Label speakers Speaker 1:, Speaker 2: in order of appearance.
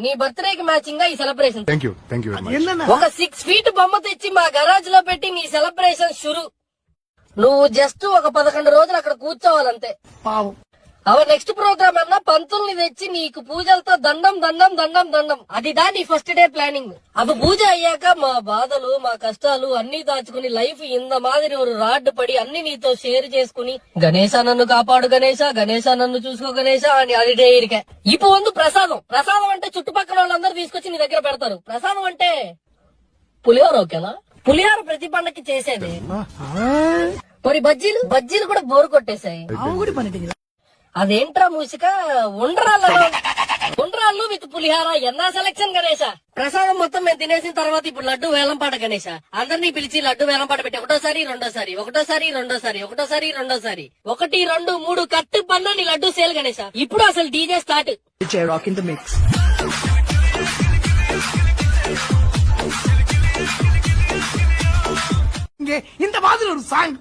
Speaker 1: నీ బర్త్డేకి మ్యాచింగ్ గా ఈ సెలబ్రేషన్.
Speaker 2: థ్యాంక్ యూ
Speaker 1: ఒక 6 ఫీట్ బొమ్మ తెచ్చి మా గరాజ్ లో పెట్టి నీ సెలబ్రేషన్ షురు. నువ్వు జస్ట్ ఒక 11 రోజులు అక్కడ కూర్చోవాలంతే. నెక్స్ట్ ప్రోగ్రామ్ అన్నా పంతుల్ని తెచ్చి నీకు పూజలతో దండం దండం దండం దండం. అది నీ ఫస్ట్ డే ప్లానింగ్. అవి పూజ అయ్యాక మా బాధలు మా కష్టాలు అన్ని దాచుకుని లైఫ్ ఇంత మాదిరి ఒక రాడ్ పడి అన్ని నీతో షేర్ చేసుకుని గణేశ నన్ను కాపాడు గణేశ, గణేశ నన్ను చూసుకో గణేశ అని అది డే ఇరికే. ఇప్పుడు ప్రసాదం. ప్రసాదం అంటే చుట్టుపక్కల వాళ్ళందరూ తీసుకొచ్చి నీ దగ్గర పెడతారు. ప్రసాదం అంటే పులిహోర. ఓకేనా? పులిహోర ప్రతి పండక్కి చేసేది. మరి బజ్జీలు కూడా బోరు కొట్టేశాయి. అదేంట్రా మూసిక ఉండ్రాళ్ళు విత్ పులిహార ఎన్నా సెలక్షన్ గణేశ. ప్రసాదం మొత్తం మేము తినేసిన తర్వాత ఇప్పుడు లడ్డు వేలంపాట గణేశ. అందరినీ పిలిచి లడ్డు వేలంపాట పెట్టి ఒకటోసారి రెండోసారి 1 2 3 కట్టు పన్నా నీ లడ్డు సేల్ గణేశ. ఇప్పుడు అసలు డీజే స్టార్ట్.
Speaker 3: ఇంత బాధలు సాంగ్